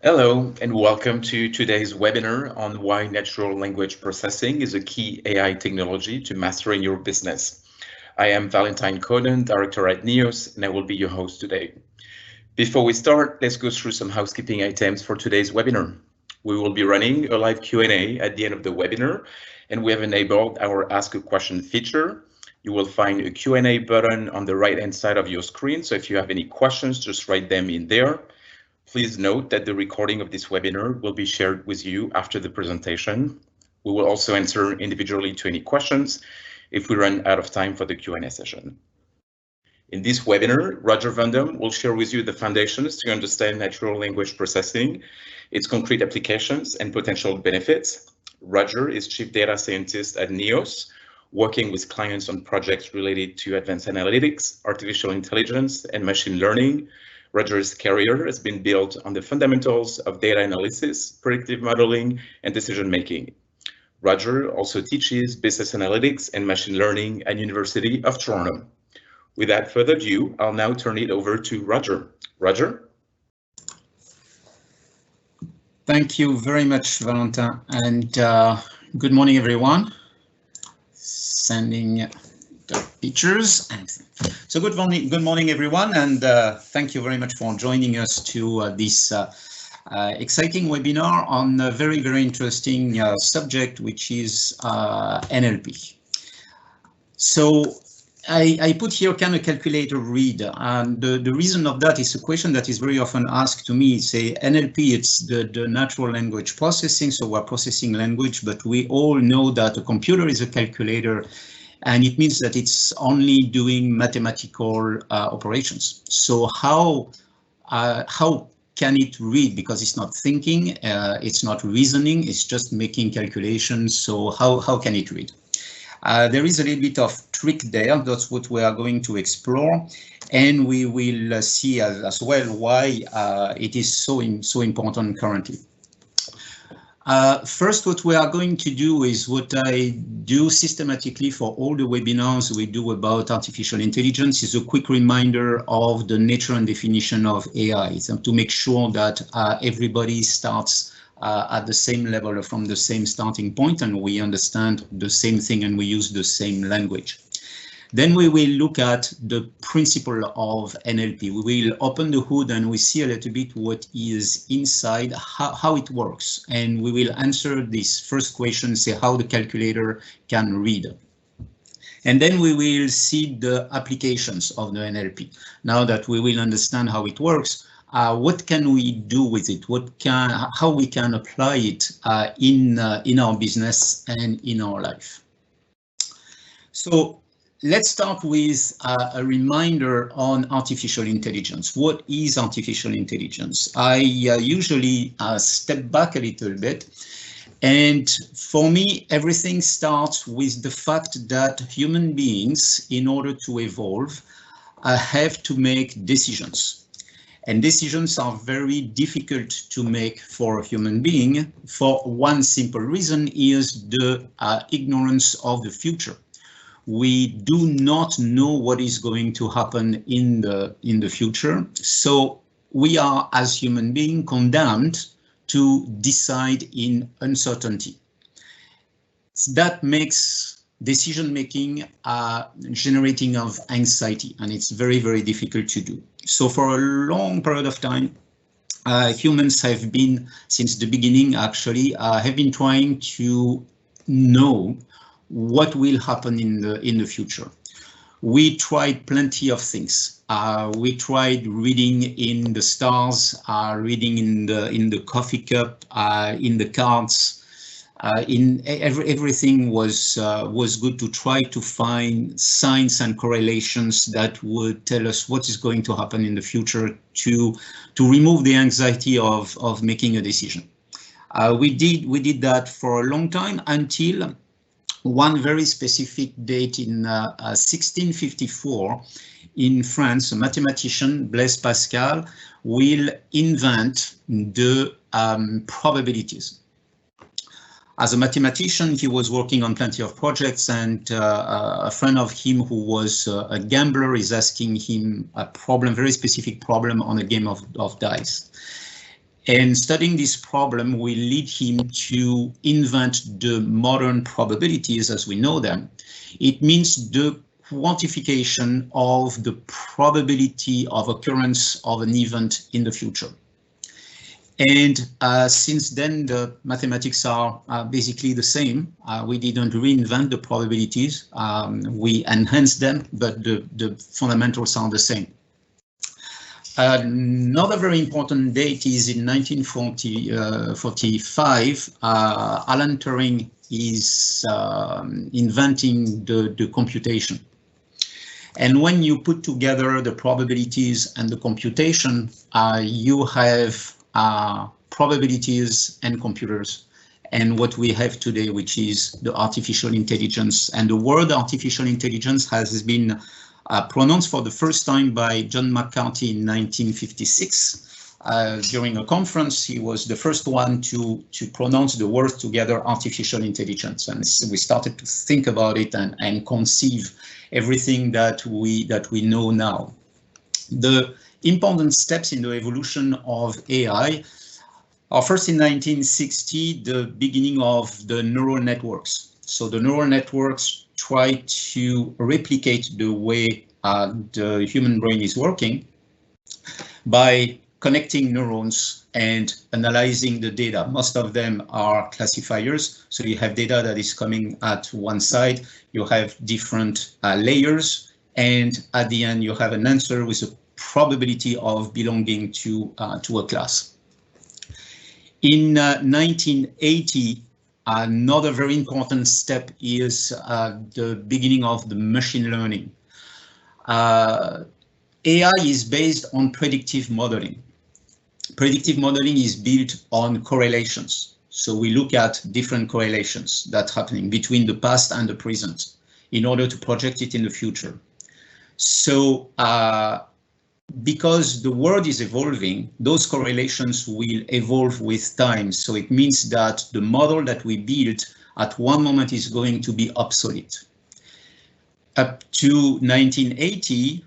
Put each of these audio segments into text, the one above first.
Hello, and welcome to today's webinar on why natural language processing is a key AI technology to mastering your business. I am Valentine Conan, director at NEOS, and I will be your host today. Before we start, let's go through some housekeeping items for today's webinar. We will be running a live Q&A at the end of the webinar, and we have enabled our Ask a Question feature. You will find a Q&A button on the right-hand side of your screen, so if you have any questions, just write them in there. Please note that the recording of this webinar will be shared with you after the presentation. We will also answer individually to any questions if we run out of time for the Q&A session. In this webinar, Roger Vandam will share with you the foundations to understand natural language processing, its concrete applications and potential benefits. Roger is Chief Data Scientist at NEOS, working with clients on projects related to advanced analytics, artificial intelligence, and machine learning. Roger's career has been built on the fundamentals of data analysis, predictive modeling, and decision-making. Roger also teaches business analytics and machine learning at University of Toronto. Without further ado, I'll now turn it over to Roger. Roger? Thank you very much, Valentin, and good morning, everyone. Sending the pictures. So good morning, everyone, and thank you very much for joining us to this exciting webinar on a very, very interesting subject, which is NLP. So I put here kind of calculator read, and the reason of that is a question that is very often asked to me. Say NLP, it's the natural language processing, so we're processing language, but we all know that a computer is a calculator, and it means that it's only doing mathematical operations. So how can it read? Because it's not thinking, it's not reasoning, it's just making calculations. So how can it read? There is a little bit of trick there. That's what we are going to explore, and we will see as well why it is so important currently. First, what we are going to do is what I do systematically for all the webinars we do about artificial intelligence is a quick reminder of the nature and definition of AI, so to make sure that everybody starts at the same level from the same starting point, and we understand the same thing and we use the same language. Then we will look at the principle of NLP. We will open the hood and we see a little bit what is inside, how it works. And we will answer this first question, say how the calculator can read. And then we will see the applications of the NLP. Now that we will understand how it works, what can we do with it? How we can apply it in our business and in our life. So let's start with a reminder on artificial intelligence. What is artificial intelligence? I usually step back a little bit. And for me, everything starts with the fact that human beings, in order to evolve, have to make decisions. And decisions are very difficult to make for a human being for one simple reason is the ignorance of the future. We do not know what is going to happen in the future. So we are, as human beings, condemned to decide in uncertainty. That makes decision-making generating of anxiety, and it's very, very difficult to do. So for a long period of time, humans have been, since the beginning actually, have been trying to know what will happen in the future. We tried plenty of things. We tried reading in the stars, reading in the coffee cup, in the cards. Everything was good to try to find signs and correlations that would tell us what is going to happen in the future to remove the anxiety of making a decision. We did that for a long time until one very specific date in 1654 in France. A mathematician, Blaise Pascal, will invent the probabilities. As a mathematician, he was working on plenty of projects, and a friend of him who was a gambler is asking him a problem, very specific problem on a game of dice. And studying this problem will lead him to invent the modern probabilities as we know them. It means the quantification of the probability of occurrence of an event in the future. And since then, the mathematics are basically the same. We didn't reinvent the probabilities. We enhanced them, but the fundamentals are the same. Another very important date is in 1945. Alan Turing is inventing the computation. And when you put together the probabilities and the computation, you have probabilities and computers, and what we have today, which is the artificial intelligence. And the word artificial intelligence has been pronounced for the first time by John McCarthy in 1956. During a conference, he was the first one to pronounce the words together, artificial intelligence. And we started to think about it and conceive everything that we know now. The important steps in the evolution of AI are first in 1960, the beginning of the neural networks. So the neural networks try to replicate the way the human brain is working by connecting neurons and analyzing the data. Most of them are classifiers. So you have data that is coming at one side, you have different layers, and at the end you have an answer with a probability of belonging to a class. In 1980, another very important step is the beginning of the machine learning. AI is based on predictive modeling. Predictive modeling is built on correlations. So we look at different correlations that's happening between the past and the present in order to project it in the future. So because the world is evolving, those correlations will evolve with time. So it means that the model that we built at one moment is going to be obsolete. Up to 1980,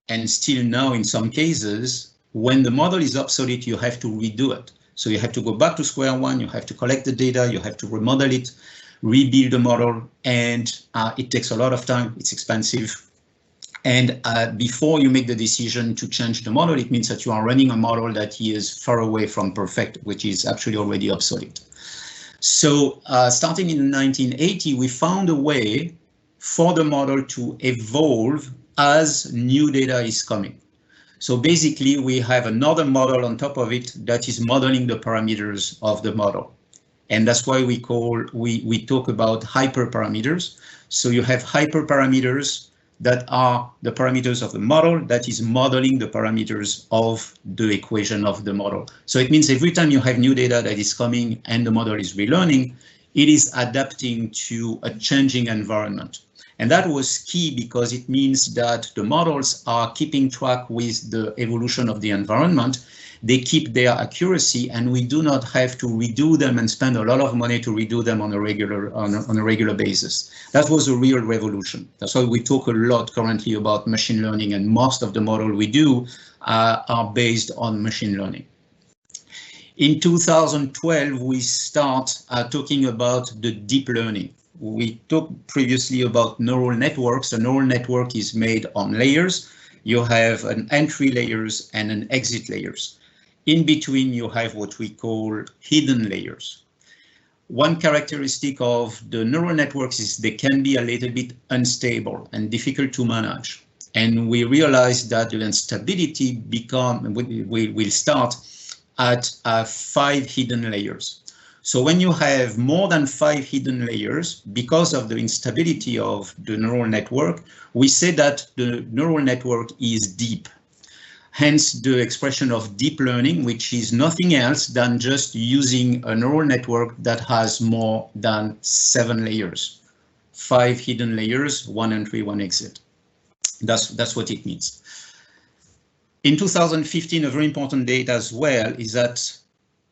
and still now in some cases, when the model is obsolete, you have to redo it. So you have to go back to square one, you have to collect the data, you have to remodel it, rebuild the model, and it takes a lot of time, it's expensive. And before you make the decision to change the model, it means that you are running a model that is far away from perfect, which is actually already obsolete. So starting in 1980, we found a way for the model to evolve as new data is coming. So basically, we have another model on top of it that is modeling the parameters of the model. And that's why we talk about hyperparameters. So you have hyperparameters that are the parameters of the model that is modeling the parameters of the equation of the model. So it means every time you have new data that is coming and the model is relearning, it is adapting to a changing environment. And that was key because it means that the models are keeping track with the evolution of the environment. They keep their accuracy, and we do not have to redo them and spend a lot of money to redo them on a regular basis. That was a real revolution. That's why we talk a lot currently about machine learning, and most of the model we do are based on machine learning. In 2012, we start talking about the deep learning. We talked previously about neural networks. A neural network is made on layers. You have an entry layers and an exit layers. In between, you have what we call hidden layers. One characteristic of the neural networks is they can be a little bit unstable and difficult to manage. And we realize that the instability will start at 5 hidden layers. So when you have more than 5 hidden layers, because of the instability of the neural network, we say that the neural network is deep. Hence the expression of deep learning, which is nothing else than just using a neural network that has more than 7 layers. 5 hidden layers, 1 entry, 1 exit. That's what it means. In 2015, a very important date as well is that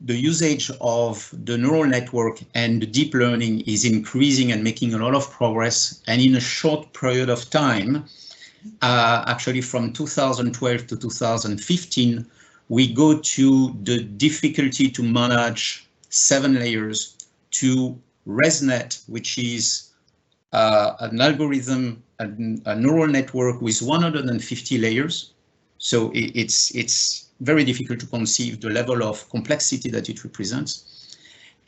the usage of the neural network and the deep learning is increasing and making a lot of progress. And in a short period of time, actually from 2012 to 2015, we go to the difficulty to manage 7 layers to ResNet, which is an algorithm, a neural network with 150 layers. So it's very difficult to conceive the level of complexity that it represents.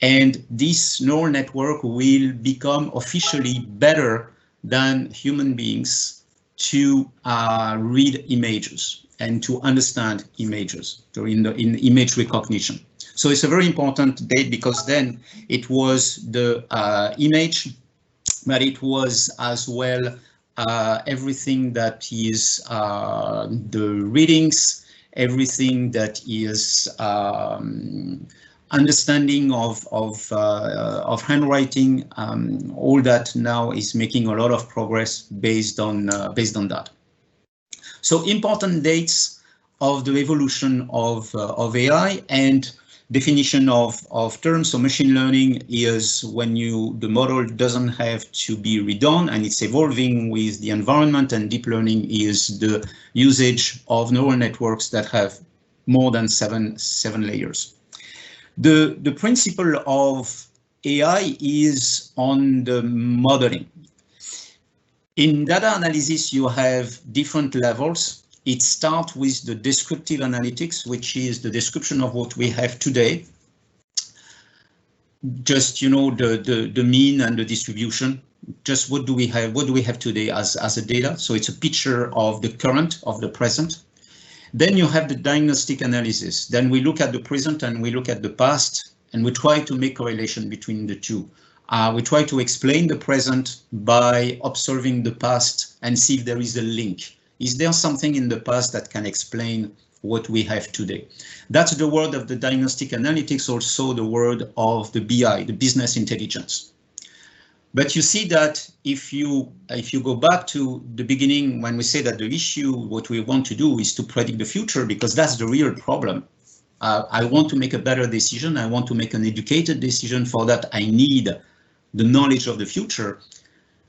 And this neural network will become officially better than human beings to read images and to understand images, so in image recognition. So it's a very important date because then it was the image, but it was as well everything that is the readings, everything that is understanding of handwriting. All that now is making a lot of progress based on that. So important dates of the evolution of AI and definition of terms. So machine learning is when the model doesn't have to be redone and it's evolving with the environment, and deep learning is the usage of neural networks that have more than seven layers. The principle of AI is on the modeling. In data analysis, you have different levels. It starts with the descriptive analytics, which is the description of what we have today. Just, the mean and the distribution. Just what do we have today as a data? So it's a picture of the current, of the present. Then you have the diagnostic analysis. Then we look at the present and we look at the past, and we try to make correlation between the two. We try to explain the present by observing the past and see if there is a link. Is there something in the past that can explain what we have today? That's the word of the diagnostic analytics, also the word of the BI, the business intelligence. But you see that if you go back to the beginning, when we say that the issue, what we want to do is to predict the future, because that's the real problem. I want to make a better decision. I want to make an educated decision. For that, I need the knowledge of the future.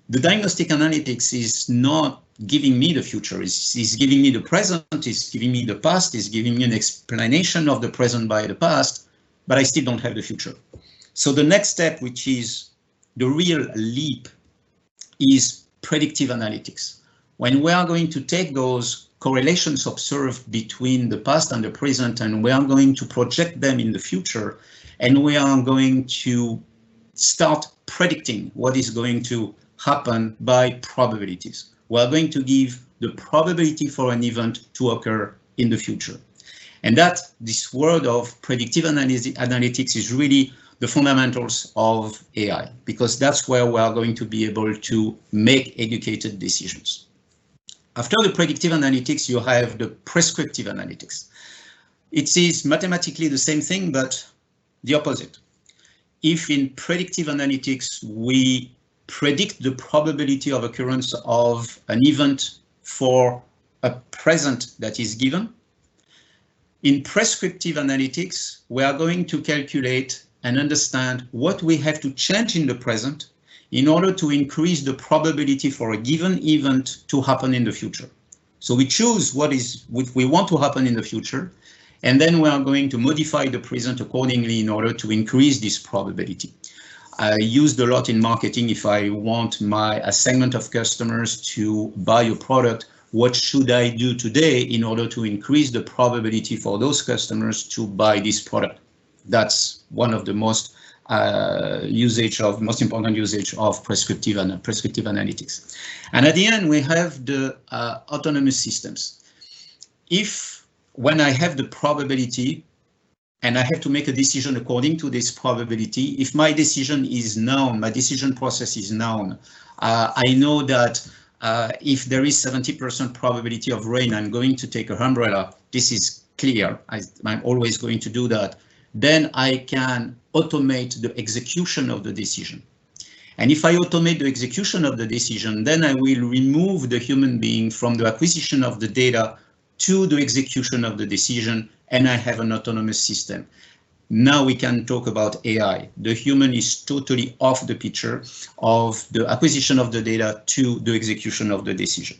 The diagnostic analytics is not giving me the future. It's giving me the present. It's giving me the past. It's giving me an explanation of the present by the past, but I still don't have the future. So the next step, which is the real leap, is predictive analytics. When we are going to take those correlations observed between the past and the present, and we are going to project them in the future, and we are going to start predicting what is going to happen by probabilities. We are going to give the probability for an event to occur in the future. And that this word of predictive analytics is really the fundamentals of AI, because that's where we are going to be able to make educated decisions. After the predictive analytics, you have the prescriptive analytics. It is mathematically the same thing, but the opposite. If in predictive analytics, we predict the probability of occurrence of an event for a present that is given, in prescriptive analytics, we are going to calculate and understand what we have to change in the present in order to increase the probability for a given event to happen in the future. So we choose what we want to happen in the future, and then we are going to modify the present accordingly in order to increase this probability. I used a lot in marketing. If I want a segment of customers to buy a product, what should I do today in order to increase the probability for those customers to buy this product? That's one of the most important usage of prescriptive analytics. And at the end, we have the autonomous systems. When I have the probability and I have to make a decision according to this probability, if my decision is known, my decision process is known, I know that if there is 70% probability of rain, I'm going to take an umbrella. This is clear. I'm always going to do that. Then I can automate the execution of the decision. And if I automate the execution of the decision, then I will remove the human being from the acquisition of the data to the execution of the decision, and I have an autonomous system. Now we can talk about AI. The human is totally off the picture of the acquisition of the data to the execution of the decision.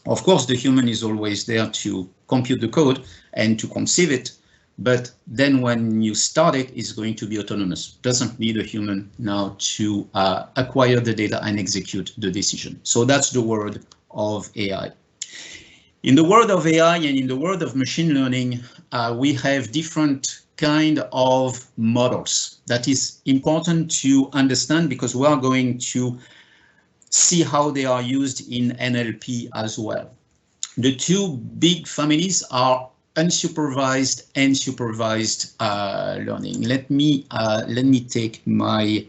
Of course, the human is always there to compute the code and to conceive it, but then when you start it, it's going to be autonomous. Doesn't need a human now to acquire the data and execute the decision. So that's the world of AI. In the world of AI and in the world of machine learning, we have different kind of models. That is important to understand because we are going to see how they are used in NLP as well. The two big families are unsupervised and supervised learning. Let me take my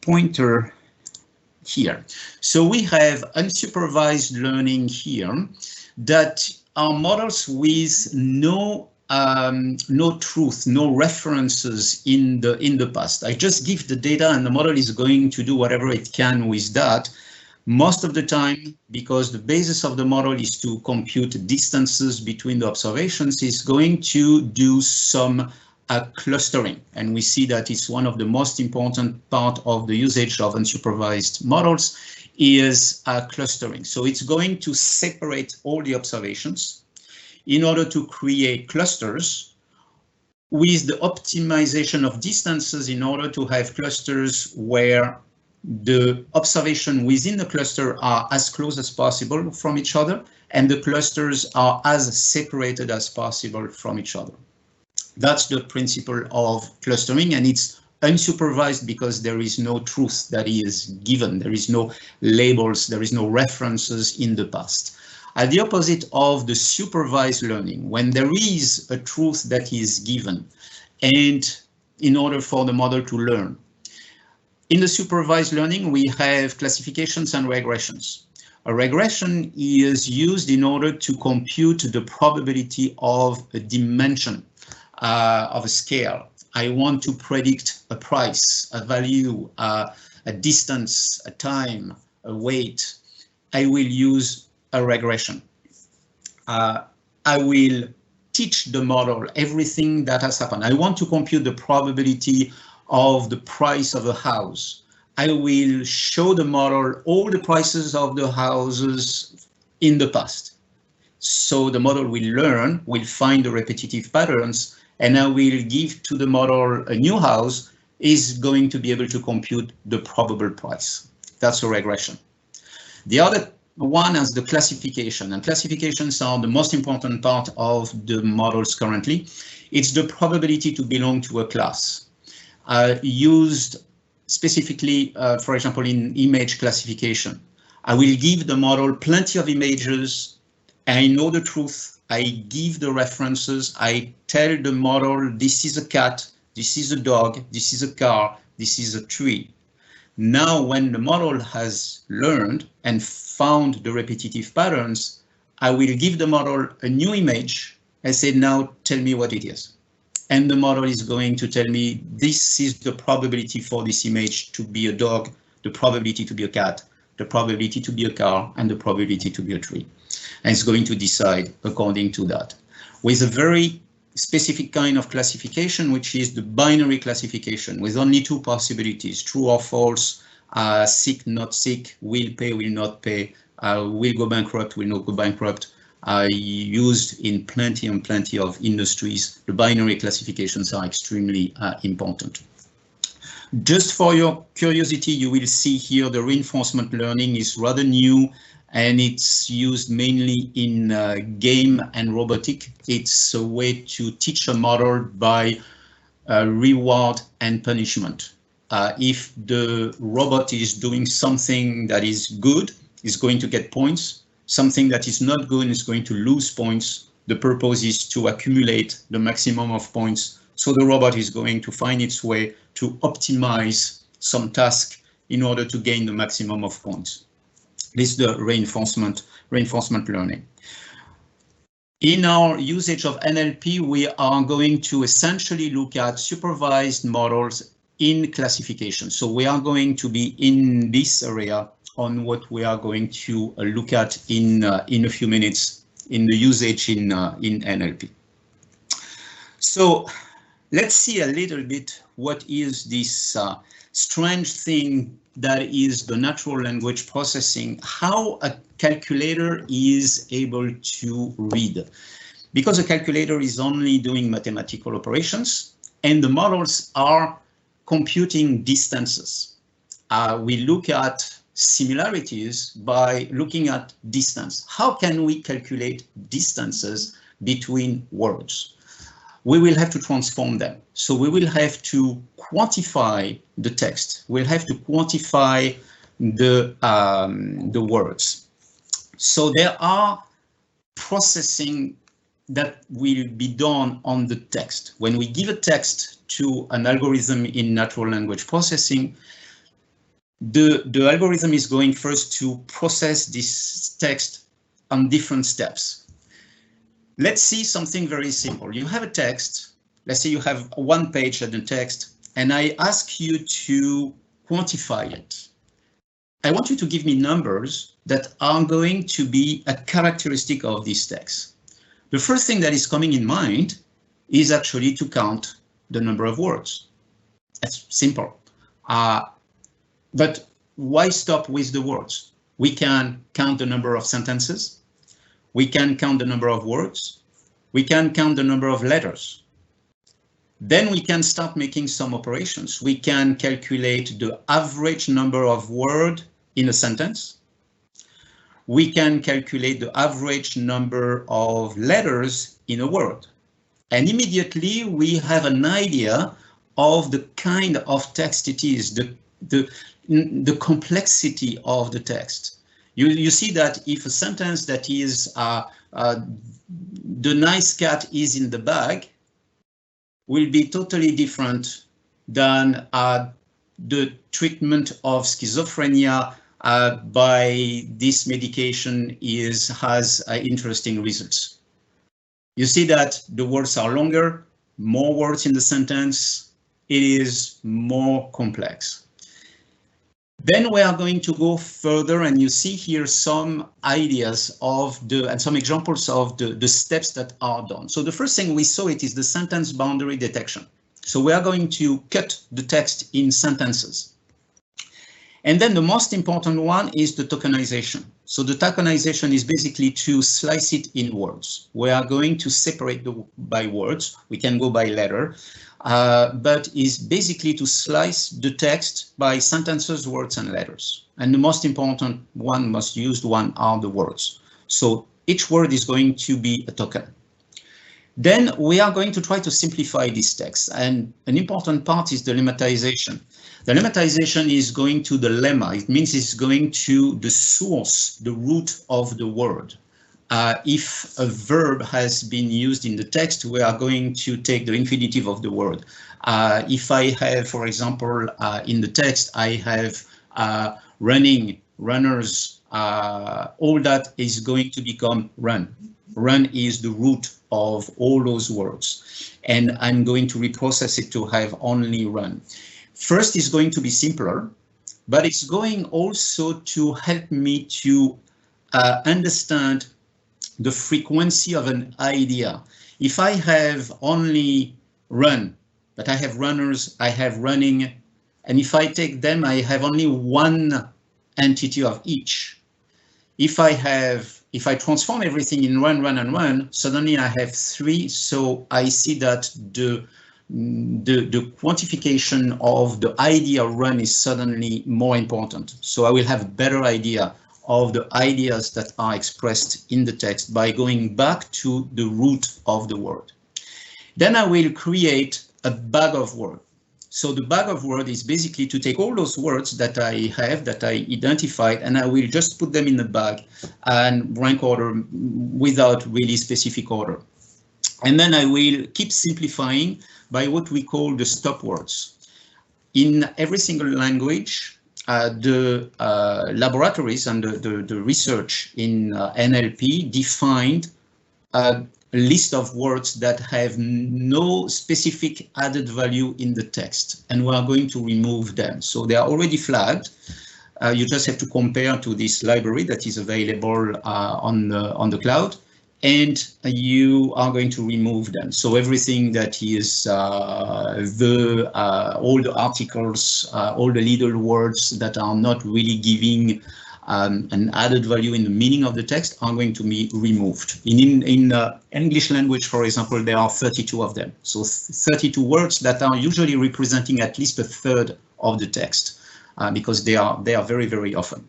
pointer here. So we have unsupervised learning here that are models with no truth, no references in the past. I just give the data and the model is going to do whatever it can with that. Most of the time, because the basis of the model is to compute distances between the observations, is going to do some clustering. And we see that it's one of the most important part of the usage of unsupervised models is clustering. So it's going to separate all the observations in order to create clusters with the optimization of distances in order to have clusters where the observation within the cluster are as close as possible from each other and the clusters are as separated as possible from each other. That's the principle of clustering, and it's unsupervised because there is no truth that is given. There is no labels, there is no references in the past. At the opposite of the supervised learning, when there is a truth that is given, and in order for the model to learn. In the supervised learning, we have classifications and regressions. A regression is used in order to compute the probability of a dimension, of a scale. I want to predict a price, a value, a distance, a time, a weight. I will use a regression. I will teach the model everything that has happened. I want to compute the probability of the price of a house. I will show the model all the prices of the houses in the past. So the model will learn, will find the repetitive patterns, and I will give to the model a new house is going to be able to compute the probable price. That's a regression. The other one is the classification, and classifications are the most important part of the models currently. It's the probability to belong to a class. Used specifically, for example, in image classification. I will give the model plenty of images. I know the truth. I give the references. I tell the model, this is a cat, this is a dog, this is a car, this is a tree. Now, when the model has learned and found the repetitive patterns, I will give the model a new image. I say, now tell me what it is. And the model is going to tell me this is the probability for this image to be a dog, the probability to be a cat, the probability to be a car, and the probability to be a tree. And it's going to decide according to that. With a very specific kind of classification, which is the binary classification, with only two possibilities, true or false, sick, not sick, will pay, will not pay, will go bankrupt, will not go bankrupt. Used in plenty and plenty of industries. The binary classifications are extremely important. Just for your curiosity, you will see here the reinforcement learning is rather new and it's used mainly in game and robotic. It's a way to teach a model by reward and punishment. If the robot is doing something that is good, it's going to get points. Something that is not good is going to lose points. The purpose is to accumulate the maximum of points. So the robot is going to find its way to optimize some task in order to gain the maximum of points. This is the reinforcement learning. In our usage of NLP, we are going to essentially look at supervised models in classification. So we are going to be in this area on what we are going to look at in a few minutes in the usage in NLP. So let's see a little bit what is this strange thing that is the natural language processing, how a calculator is able to read. Because a calculator is only doing mathematical operations and the models are computing distances. We look at similarities by looking at distance. How can we calculate distances between words? We will have to transform them. So we will have to quantify the text. We'll have to quantify the words. So there are processing that will be done on the text. When we give a text to an algorithm in natural language processing, the algorithm is going first to process this text on different steps. Let's see something very simple. You have a text. Let's say you have one page of the text, and I ask you to quantify it. I want you to give me numbers that are going to be a characteristic of this text. The first thing that is coming in mind is actually to count the number of words. That's simple. But why stop with the words? We can count the number of sentences. We can count the number of words. We can count the number of letters. Then we can start making some operations. We can calculate the average number of words in a sentence. We can calculate the average number of letters in a word. And immediately we have an idea of the kind of text it is, the complexity of the text. You see that if a sentence that is the nice cat is in the bag will be totally different than the treatment of schizophrenia by this medication has interesting results. You see that the words are longer, more words in the sentence, it is more complex. Then we are going to go further, and you see here some ideas of and some examples of the steps that are done. So the first thing we saw it is the sentence boundary detection. So we are going to cut the text in sentences. And then the most important one is the tokenization. So the tokenization is basically to slice it in words. We are going to separate by words. We can go by letter, but is basically to slice the text by sentences, words, and letters. And the most important one, most used one, are the words. So each word is going to be a token. Then we are going to try to simplify this text. And an important part is the lemmatization. The lemmatization is going to the lemma. It means it's going to the source, the root of the word. If a verb has been used in the text, we are going to take the infinitive of the word. If I have, for example, in the text, I have running, runners, all that is going to become run. Run is the root of all those words. And I'm going to reprocess it to have only run. First is going to be simpler, but it's going also to help me to understand the frequency of an idea. If I have only run, but I have runners, I have running, and if I take them, I have only one entity of each. If I transform everything in run, run, and run, suddenly I have three. So I see that the quantification of the idea run is suddenly more important. So I will have a better idea of the ideas that are expressed in the text by going back to the root of the word. Then I will create a bag of words. So the bag of words is basically to take all those words that I have, that I identified, and I will just put them in the bag and rank order without really specific order. And then I will keep simplifying by what we call the stop words. In every single language, the laboratories and the research in NLP defined a list of words that have no specific added value in the text, and we are going to remove them. So they are already flagged. You just have to compare to this library that is available on the cloud, and you are going to remove them. So everything that is all the articles, all the little words that are not really giving an added value in the meaning of the text are going to be removed. In English language, for example, there are 32 of them. So 32 words that are usually representing at least a third of the text, because they are very, very often.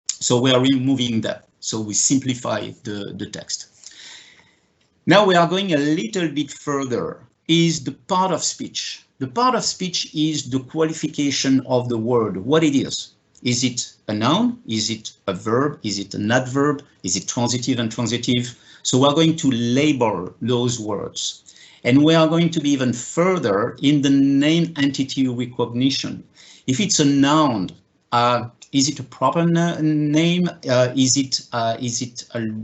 So we are removing that. So we simplify the text. Now we are going a little bit further, is the part of speech. The part of speech is the qualification of the word, what it is. Is it a noun? Is it a verb? Is it an adverb? Is it transitive and transitive? So we're going to label those words. And we are going to be even further in the name entity recognition. If it's a noun, is it a proper name? Is it a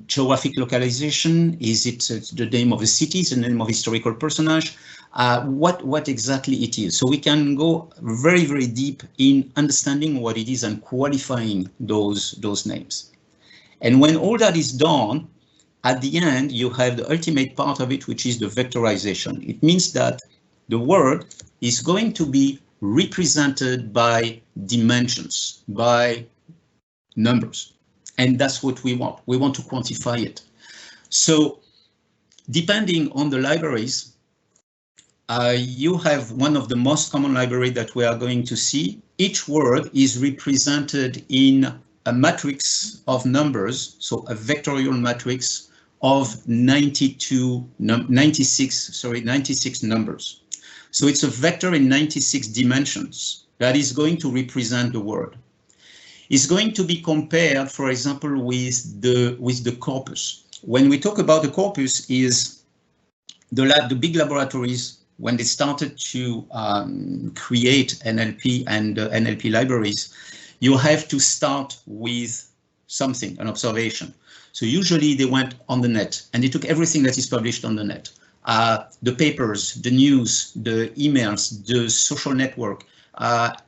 geographic localization? Is it the name of a city? Is it the name of a historical personage? What exactly it is? So we can go very, very deep in understanding what it is and qualifying those names. And when all that is done, at the end, you have the ultimate part of it, which is the vectorization. It means that the word is going to be represented by dimensions, by numbers. And that's what we want. We want to quantify it. So depending on the libraries, you have one of the most common library that we are going to see. Each word is represented in a matrix of numbers, so a vectorial matrix of 96 numbers. So it's a vector in 96 dimensions that is going to represent the word. It's going to be compared, for example, with the corpus. When we talk about the corpus, is the big laboratories, when they started to create NLP and NLP libraries, you have to start with something, an observation. So usually they went on the net and they took everything that is published on the net. The papers, the news, the emails, the social network,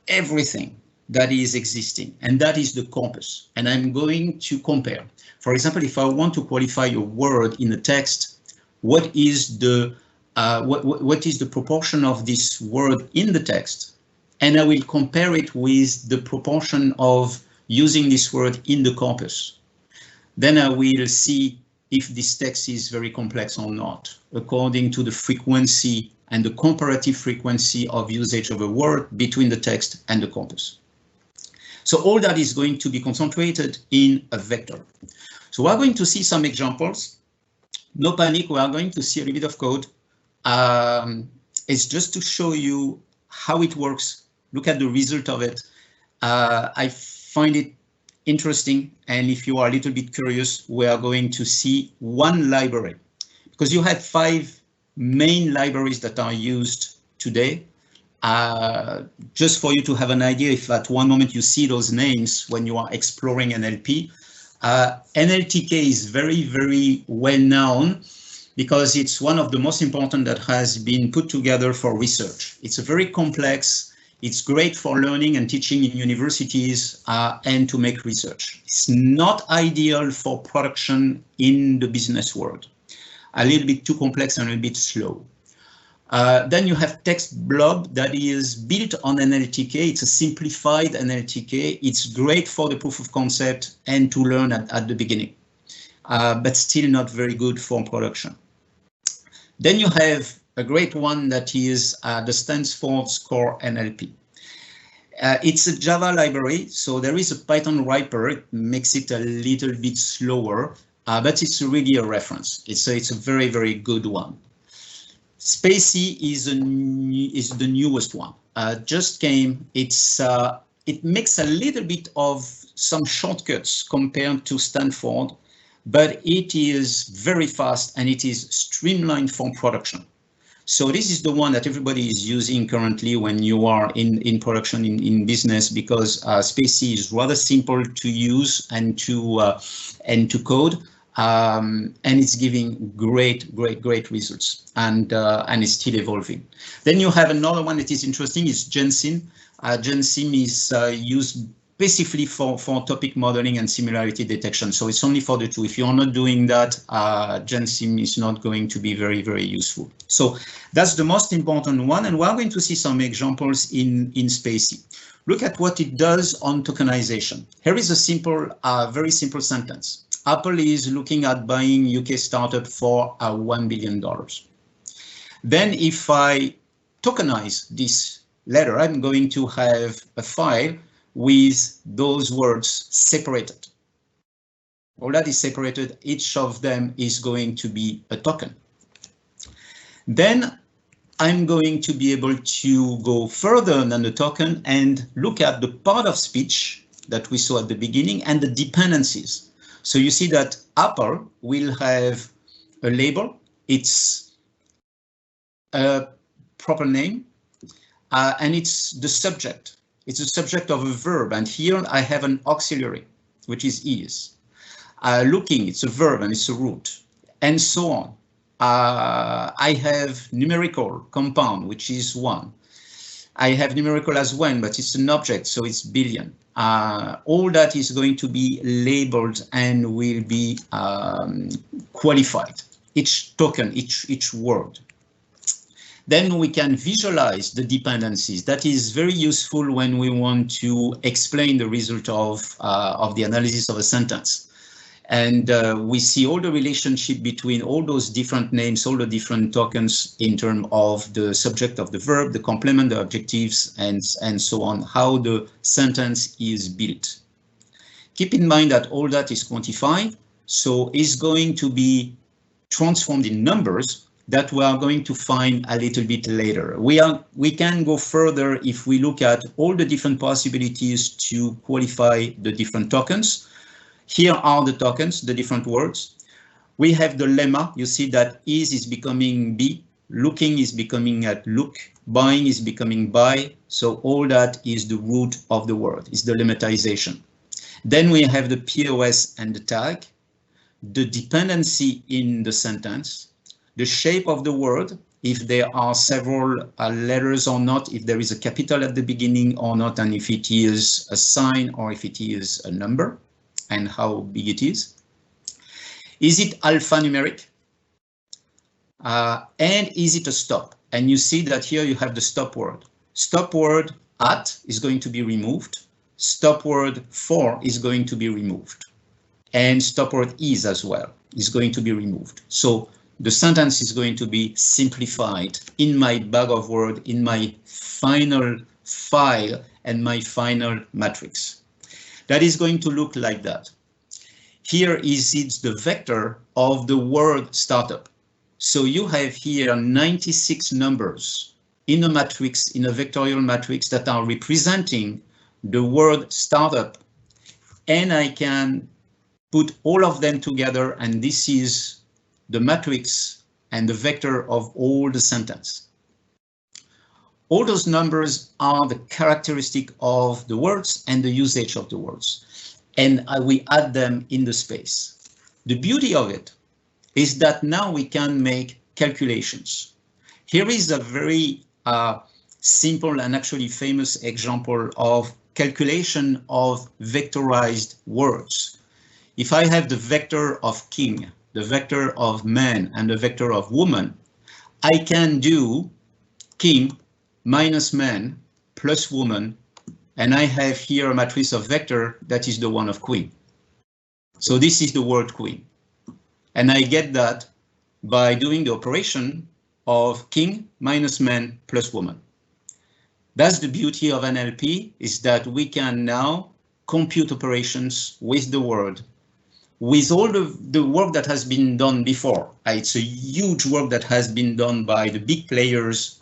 everything that is existing, and that is the corpus. And I'm going to compare. For example, if I want to qualify a word in a text, what is the proportion of this word in the text? And I will compare it with the proportion of using this word in the corpus. Then I will see if this text is very complex or not, according to the frequency and the comparative frequency of usage of a word between the text and the corpus. So all that is going to be concentrated in a vector. So we're going to see some examples. No panic, we are going to see a little bit of code. It's just to show you how it works. Look at the result of it. I find it interesting, and if you are a little bit curious, we are going to see one library, because you have 5 main libraries that are used today. Just for you to have an idea, if at one moment you see those names when you are exploring NLP, Nltk is very, very well known because it's one of the most important that has been put together for research. It's a very complex. It's great for learning and teaching in universities and to make research. It's not ideal for production in the business world. A little bit too complex and a little bit slow. Then you have text blob that is built on Nltk. It's a simplified Nltk. It's great for the proof of concept and to learn at the beginning, but still not very good for production. Then you have a great one that is the Stanford Core NLP. It's a Java library, so there is a Python wrapper. It makes it a little bit slower, but it's really a reference. It's a very, very good one. Spacey is the newest one. Just came. It makes a little bit of some shortcuts compared to Stanford, but it is very fast and it is streamlined for production. So this is the one that everybody is using currently when you are in production in business, because Spacey is rather simple to use and to code, and it's giving great results, and it's still evolving. Then you have another one that is interesting, is Gensim. Gensim is used specifically for topic modeling and similarity detection. So it's only for the two. If you're not doing that, GenSim is not going to be very, very useful. So that's the most important one. And we're going to see some examples in Spacie. Look at what it does on tokenization. Here is a simple, very simple sentence. Apple is looking at buying UK startup for $1 billion. Then if I tokenize this letter, I'm going to have a file with those words separated. All that is separated, each of them is going to be a token. Then I'm going to be able to go further than the token and look at the part of speech that we saw at the beginning and the dependencies. So you see that Apple will have a label, it's a proper name, and it's the subject. It's a subject of a verb, and here I have an auxiliary, which is. Looking, it's a verb and it's a root, and so on. I have numerical compound, which is 1. I have numerical as 1, but it's an object, so it's billion. All that is going to be labeled and will be qualified. Each token, each word. Then we can visualize the dependencies. That is very useful when we want to explain the result of the analysis of a sentence. And we see all the relationship between all those different names, all the different tokens in terms of the subject of the verb, the complement, the adjectives, and so on, how the sentence is built. Keep in mind that all that is quantified, so it's going to be transformed in numbers that we are going to find a little bit later. We can go further if we look at all the different possibilities to qualify the different tokens. Here are the tokens, the different words. We have the lemma. You see that is becoming be, looking is becoming at look, buying is becoming buy. So all that is the root of the word, is the lemmatization. Then we have the POS and the tag, the dependency in the sentence, the shape of the word, if there are several letters or not, if there is a capital at the beginning or not, and if it is a sign or if it is a number, and how big it is. Is it alphanumeric? And is it a stop? And you see that here you have the stop word. Stop word at is going to be removed. Stop word for is going to be removed. And stop word is as well is going to be removed. So the sentence is going to be simplified in my bag of word, in my final file and my final matrix. That is going to look like that. Here is the vector of the word startup. So you have here 96 numbers in a matrix, in a vectorial matrix that are representing the word startup. And I can put all of them together, and this is the matrix and the vector of all the sentence. All those numbers are the characteristic of the words and the usage of the words. And we add them in the space. The beauty of it is that now we can make calculations. Here is a very simple and actually famous example of calculation of vectorized words. If I have the vector of king, the vector of man, and the vector of woman, I can do king minus man plus woman, and I have here a matrix of vector that is the one of queen. So this is the word queen. And I get that by doing the operation of king minus man plus woman. That's the beauty of NLP, is that we can now compute operations with the word, with all the work that has been done before. It's a huge work that has been done by the big players,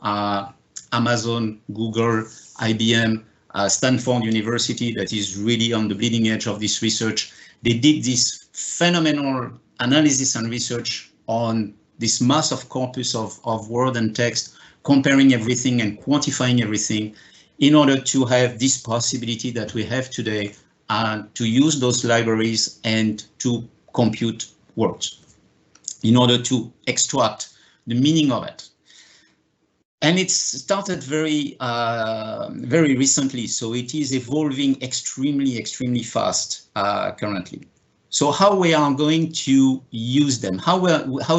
Amazon, Google, IBM, Stanford University, that is really on the bleeding edge of this research. They did this phenomenal analysis and research on this massive corpus of word and text, comparing everything and quantifying everything in order to have this possibility that we have today to use those libraries and to compute words in order to extract the meaning of it. And it's started very recently, so it is evolving extremely fast currently. So how we are going to use them? How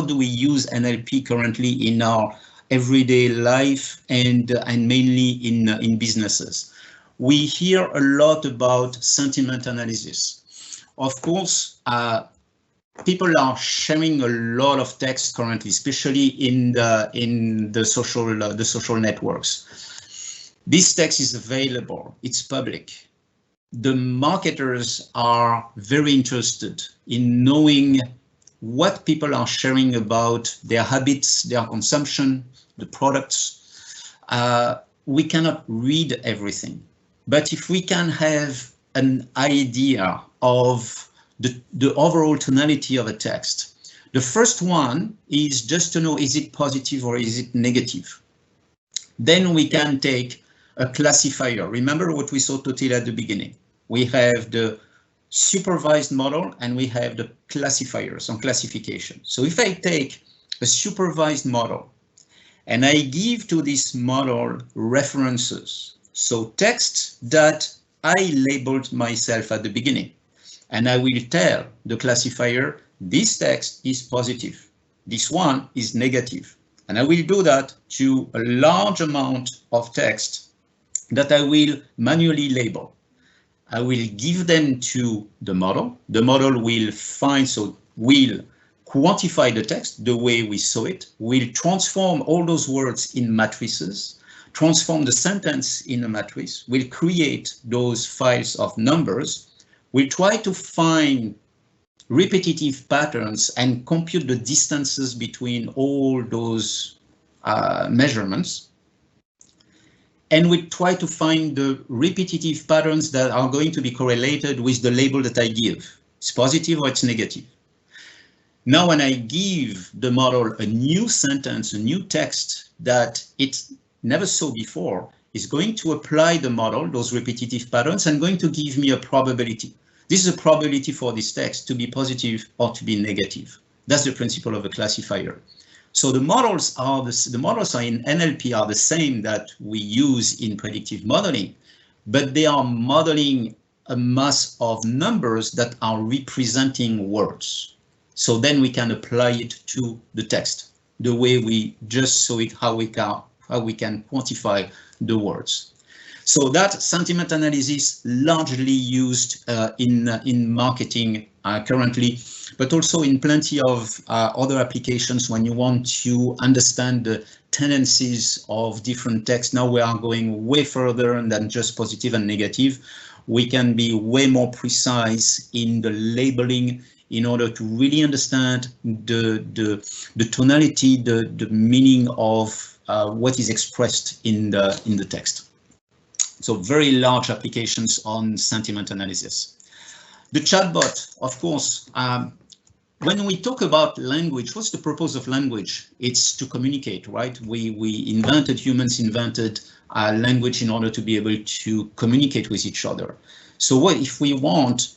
do we use NLP currently in our everyday life and mainly in businesses? We hear a lot about sentiment analysis. Of course, people are sharing a lot of text currently, especially in the social networks. This text is available, it's public. The marketers are very interested in knowing what people are sharing about their habits, their consumption, the products. We cannot read everything, but if we can have an idea of the overall tonality of a text, the first one is just to know, is it positive or is it negative? Then we can take a classifier. Remember what we saw totally at the beginning. We have the supervised model and we have the classifiers on classification. So if I take a supervised model and I give to this model references, so text that I labeled myself at the beginning, and I will tell the classifier, this text is positive, this one is negative. And I will do that to a large amount of text that I will manually label. I will give them to the model. The model will will quantify the text the way we saw it, will transform all those words in matrices, transform the sentence in a matrix, will create those files of numbers, will try to find repetitive patterns and compute the distances between all those measurements. And we try to find the repetitive patterns that are going to be correlated with the label that I give. It's positive or it's negative. Now, when I give the model a new sentence, a new text that it never saw before, is going to apply the model, those repetitive patterns, and going to give me a probability. This is a probability for this text to be positive or to be negative. That's the principle of a classifier. So the models are in NLP are the same that we use in predictive modeling, but they are modeling a mass of numbers that are representing words. So then we can apply it to the text, the way we just saw it, how we can quantify the words. So that sentiment analysis largely used in marketing currently, but also in plenty of other applications when you want to understand the tendencies of different texts. Now we are going way further than just positive and negative. We can be way more precise in the labeling in order to really understand the tonality, the meaning of what is expressed in the text. So very large applications on sentiment analysis. The chatbot, of course, when we talk about language, what's the purpose of language? It's to communicate, right? Humans invented language in order to be able to communicate with each other. So what if we want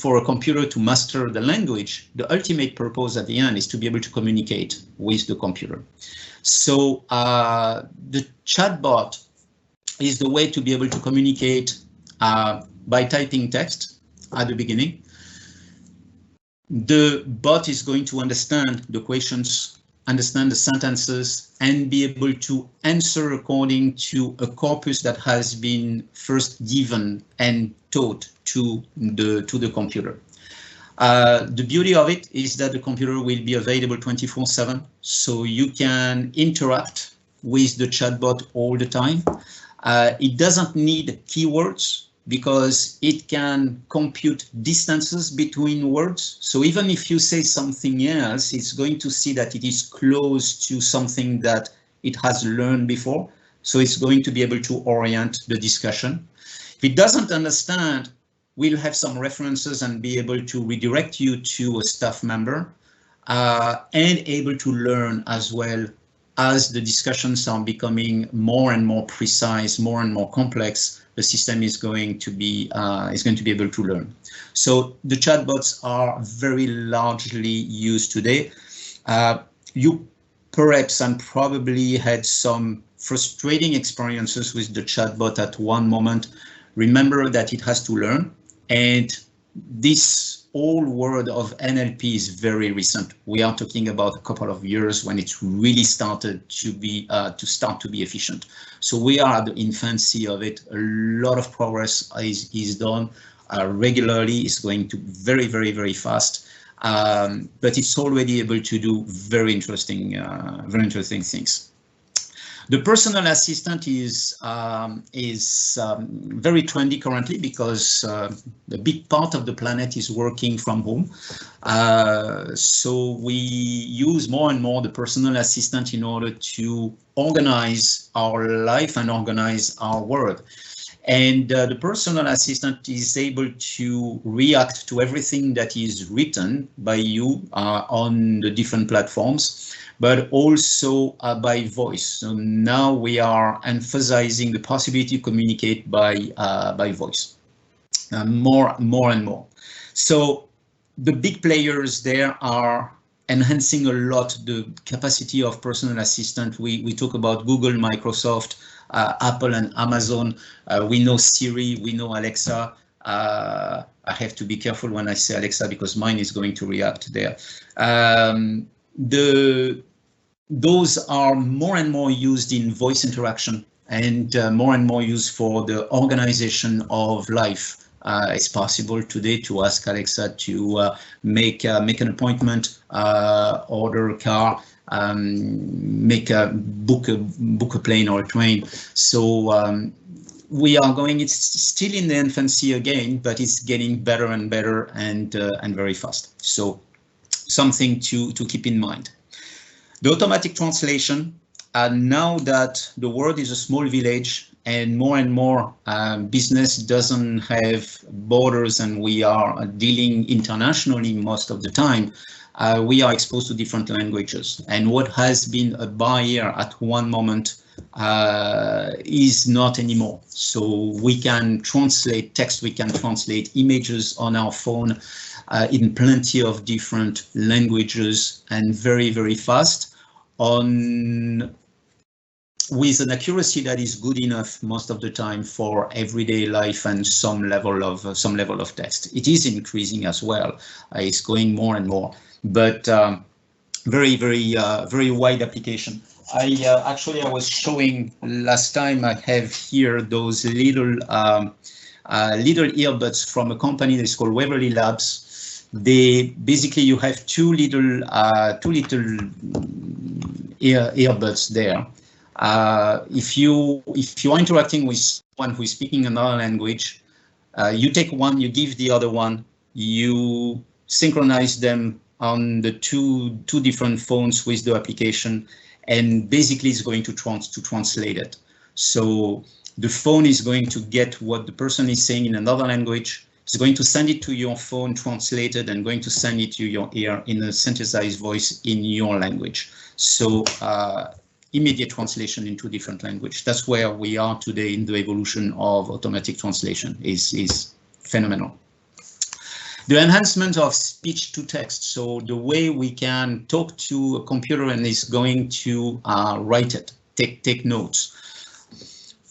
for a computer to master the language, the ultimate purpose at the end is to be able to communicate with the computer. So the chatbot is the way to be able to communicate by typing text at the beginning. The bot is going to understand the questions, understand the sentences, and be able to answer according to a corpus that has been first given and taught to the computer. The beauty of it is that the computer will be available 24/7, so you can interact with the chatbot all the time. It doesn't need keywords because it can compute distances between words. So even if you say something else, it's going to see that it is close to something that it has learned before. So it's going to be able to orient the discussion. If it doesn't understand, we'll have some references and be able to redirect you to a staff member and able to learn as well. As the discussions are becoming more and more precise, more and more complex, the system is going to be able to learn. So the chatbots are very largely used today. You perhaps and probably had some frustrating experiences with the chatbot at one moment, remember that it has to learn. And this whole world of NLP is very recent. We are talking about a couple of years when it really started to be efficient. So we are at the infancy of it. A lot of progress is done regularly. It's going to very, very, very fast. But it's already able to do very interesting things. The personal assistant is very trendy currently because a big part of the planet is working from home. So we use more and more the personal assistant in order to organize our life and organize our work. And the personal assistant is able to react to everything that is written by you on the different platforms, but also by voice. So now we are emphasizing the possibility to communicate by voice more and more. So the big players there are enhancing a lot the capacity of personal assistant. We talk about Google, Microsoft, Apple and Amazon. We know Siri, we know Alexa. I have to be careful when I say Alexa because mine is going to react there. Those are more and more used in voice interaction and more and more used for the organization of life. It's possible today to ask Alexa to make an appointment, order a car, book a plane or a train. So we are going. It's still in the infancy again, but it's getting better and better and very fast. So something to keep in mind. The automatic translation. Now that the world is a small village and more business doesn't have borders and we are dealing internationally most of the time, we are exposed to different languages. And what has been a barrier at one moment is not anymore. So we can translate text, we can translate images on our phone in plenty of different languages and very, very fast with an accuracy that is good enough most of the time for everyday life and some level of text. It is increasing as well. It's going more and more, but very wide application. I was showing last time. I have here those little earbuds from a company that's called Waverly Labs. They basically, you have two little earbuds there. If you are interacting with someone who is speaking another language, you take one, you give the other one, you synchronize them on the two different phones with the application, and basically it's going to translate it. So the phone is going to get what the person is saying in another language. It's going to send it to your phone translated and going to send it to your ear in a synthesized voice in your language. So immediate translation into different language. That's where we are today in the evolution of automatic translation is phenomenal. The enhancement of speech to text. So the way we can talk to a computer and is going to write it, take notes.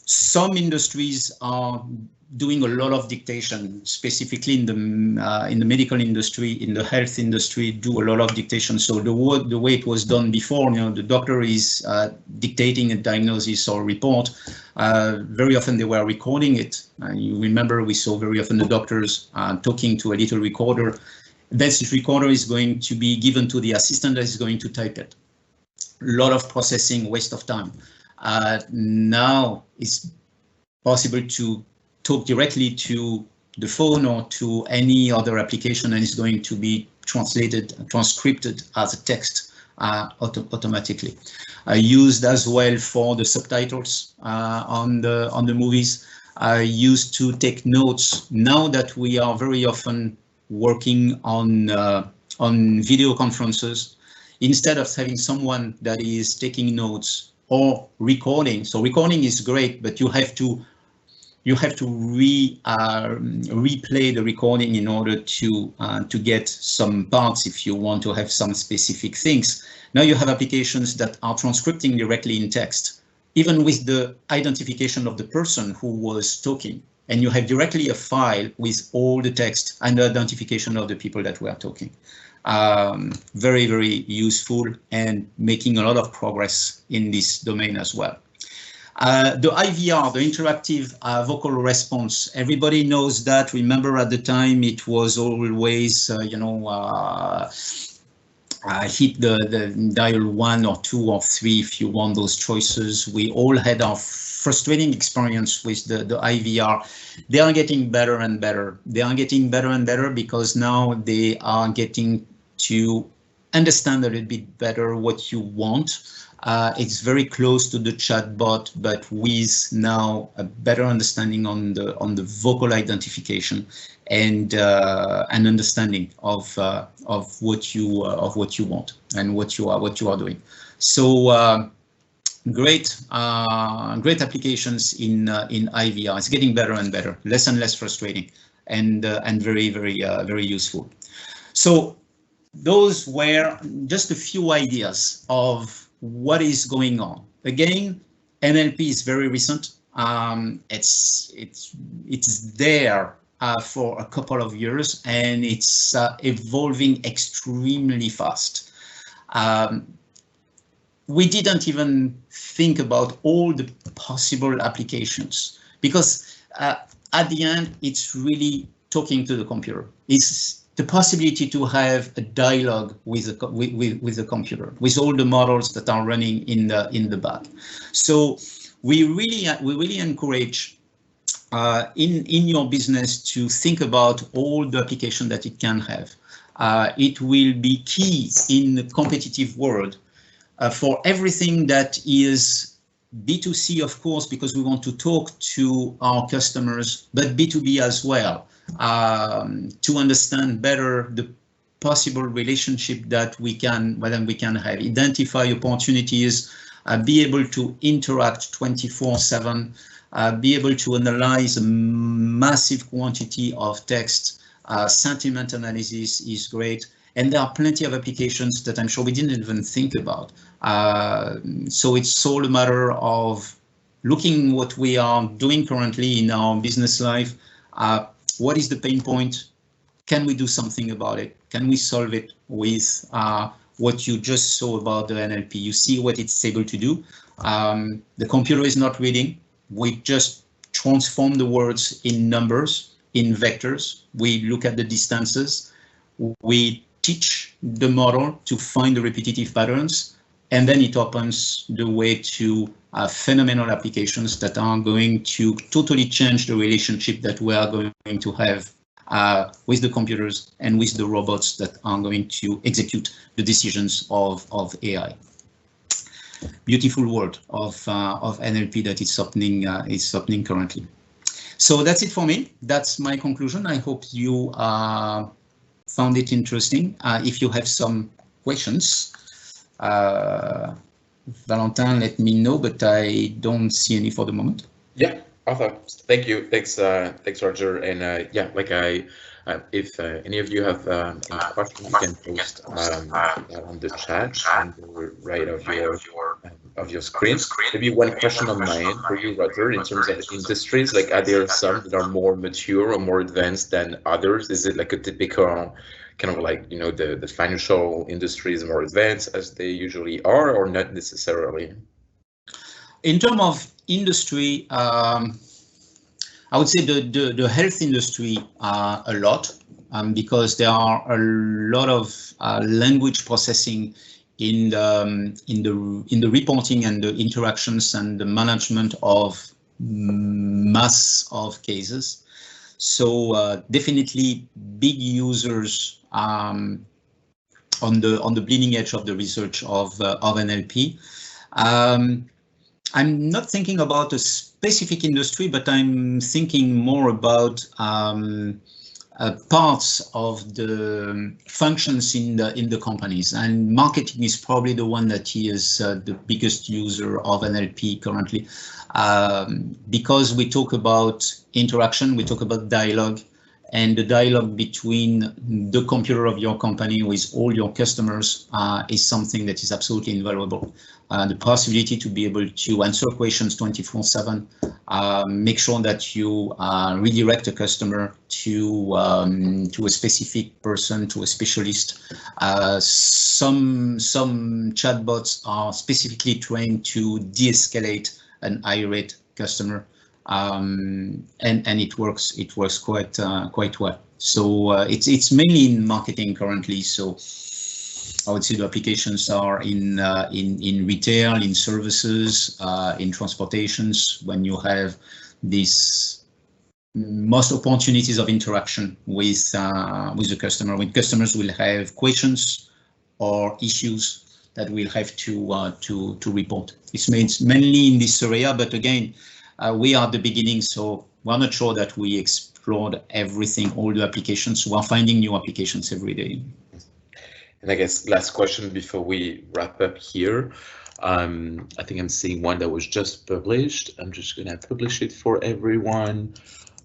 Some industries are doing a lot of dictation, specifically in the medical industry, in the health industry, do a lot of dictation. So the way it was done before, the doctor is dictating a diagnosis or report. Very often they were recording it. You remember we saw very often the doctors talking to a little recorder. This recorder is going to be given to the assistant that is going to type it. A lot of processing, waste of time. Now it's possible to talk directly to the phone or to any other application, and it's going to be transcribed as a text automatically. Used as well for the subtitles on the movies. Used to take notes. Now that we are very often working on video conferences, instead of having someone that is taking notes or recording. So recording is great, but you have to you have to replay the recording in order to get some parts if you want to have some specific things. Now you have applications that are transcripting directly in text, even with the identification of the person who was talking. And you have directly a file with all the text and the identification of the people that were talking. Very, very useful and making a lot of progress in this domain as well. The IVR, the interactive vocal response, everybody knows that. Remember at the time it was always, hit the dial 1 or 2 or 3 if you want those choices. We all had our frustrating experience with the IVR. They are getting better and better. They are getting better and better because now they are getting to understand a little bit better what you want. It's very close to the chatbot, but with now a better understanding on the vocal identification and an understanding of what you want and what you are doing. So great applications in IVR. It's getting better and better, less and less frustrating, and very, very useful. So those were just a few ideas of what is going on. Again, NLP is very recent. It's there for a couple of years, and it's evolving extremely fast. We didn't even think about all the possible applications because at the end, it's really talking to the computer. It's the possibility to have a dialogue with the computer, with all the models that are running in the back. So we really encourage in your business to think about all the application that it can have. It will be key in the competitive world for everything that is B2C, of course, because we want to talk to our customers, but B2B as well. To understand better the possible relationship that we can have, identify opportunities, be able to interact 24/7, be able to analyze a massive quantity of text. Sentiment analysis is great, and there are plenty of applications that I'm sure we didn't even think about. So it's all a matter of looking what we are doing currently in our business life. What is the pain point? Can we do something about it? Can we solve it with what you just saw about the NLP? You see what it's able to do. The computer is not reading. We just transform the words in numbers, in vectors. We look at the distances. We teach the model to find the repetitive patterns, and then it opens the way to phenomenal applications that are going to totally change the relationship that we are going to have with the computers and with the robots that are going to execute the decisions of AI. Beautiful world of NLP that is happening currently. So that's it for me. That's my conclusion. I hope you found it interesting. If you have some questions, Valentin, let me know, but I don't see any for the moment. Yeah, Arthur, thank you. Thanks, Roger. And yeah, like if any of you have any questions, you can post on the chat on the right of your screen. Maybe one question on my end for you, Roger, in terms of industries. Like, are there some that are more mature or more advanced than others? Is it like a typical kind of like, you know, the financial industry is more advanced as they usually are, or not necessarily? In terms of industry, I would say the health industry a lot, because there are a lot of language processing in the reporting and the interactions and the management of mass of cases. So definitely big users on the bleeding edge of the research of NLP. I'm not thinking about a specific industry, but I'm thinking more about parts of the functions in the companies, and marketing is probably the one that is the biggest user of NLP currently, because we talk about interaction, we talk about dialogue, and the dialogue between the computer of your company with all your customers is something that is absolutely invaluable. The possibility to be able to answer questions 24/7, make sure that you redirect a customer to a specific person, to a specialist. Some chatbots are specifically trained to de-escalate an irate customer. And it works quite well. So it's mainly in marketing currently. So I would say the applications are in retail, in services, in transportations, when you have this most opportunities of interaction with the customer, when customers will have questions or issues that we'll have to report. It's mainly in this area, but again, we are at the beginning, so we're not sure that we explored everything, all the applications. We're finding new applications every day. And I guess last question before we wrap up here. I think I'm seeing one that was just published. I'm just going to publish it for everyone.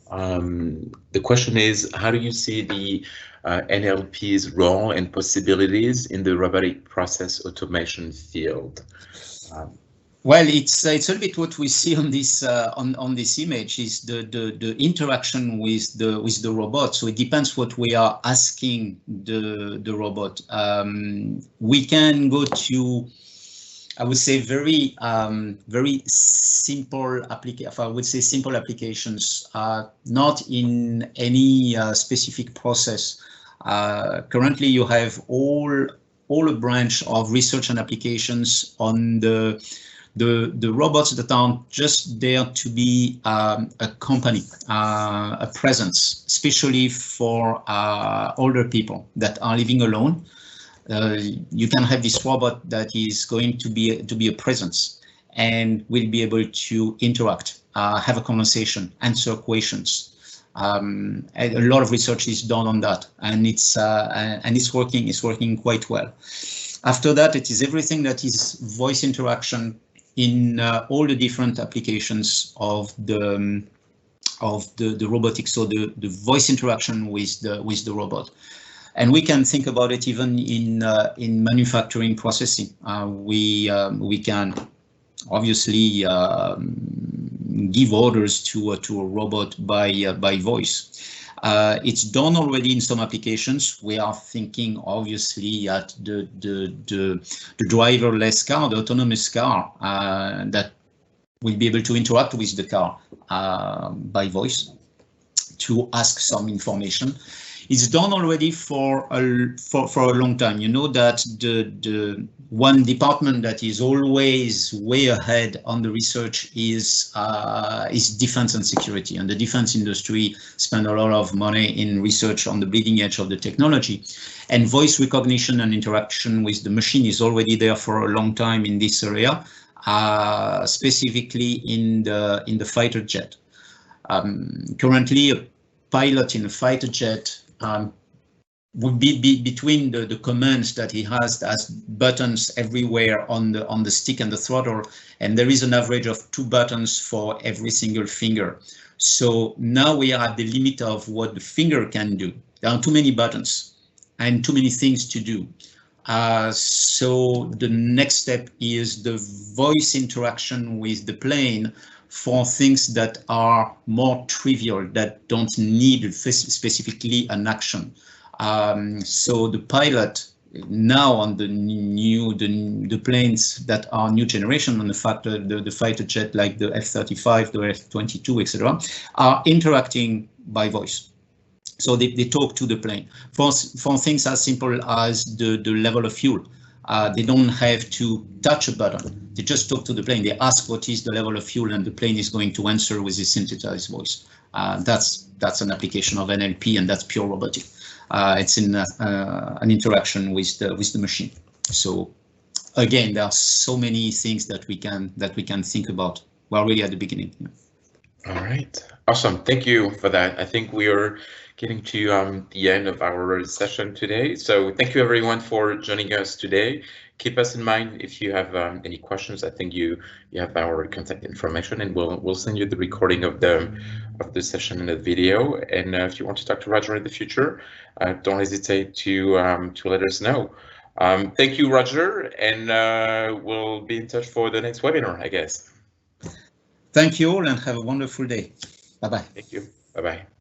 The question is, how do you see the NLP's role and possibilities in the robotic process automation field? Well, it's a little bit what we see on this this image is the interaction with the robot. So it depends what we are asking the robot. We can go to, I would say, very simple simple applications, not in any specific process. Currently, you have all a branch of research and applications on the robots that aren't just there to be a company, a presence, especially for older people that are living alone. You can have this robot that is going to be a presence and will be able to interact, have a conversation, answer questions. A lot of research is done on that, and it's working quite well. After that, it is everything that is voice interaction in all the different applications of the robotics, so the voice interaction with the robot. And we can think about it even in manufacturing processing. We can obviously give orders to a robot by voice. It's done already in some applications. We are thinking obviously at the driverless car, the autonomous car that will be able to interact with the car by voice to ask some information. It's done already for a long time. You know that the one department that is always way ahead on the research is defense and security, and the defense industry spend a lot of money in research on the bleeding edge of the technology. And voice recognition and interaction with the machine is already there for a long time in this area, specifically in the fighter jet. Currently, a pilot in a fighter jet would be between the commands that he has as buttons everywhere on the stick and the throttle, and there is an average of 2 buttons for every single finger. So now we are at the limit of what the finger can do. There are too many buttons and too many things to do. So the next step is the voice interaction with the plane for things that are more trivial, that don't need specifically an action. So the pilot now on the planes that are new generation on the fighter jet like the F-35, the F-22, etc., are interacting by voice. So they talk to the plane for things as simple as the level of fuel. They don't have to touch a button. They just talk to the plane. They ask what is the level of fuel, and the plane is going to answer with a synthesized voice. That's an application of NLP, and that's pure robotic. It's in an interaction with the machine. So again, there are so many things that we can think about. We're really at the beginning. Yeah. All right, awesome. Thank you for that. I think we are getting to the end of our session today. So thank you everyone for joining us today. Keep us in mind if you have any questions. I think you have our contact information, and we'll send you the recording of the session and the video. And if you want to talk to Roger in the future, don't hesitate to let us know. Thank you, Roger, and we'll be in touch for the next webinar, I guess. Thank you all and have a wonderful day. Bye-bye. Thank you. Bye-bye.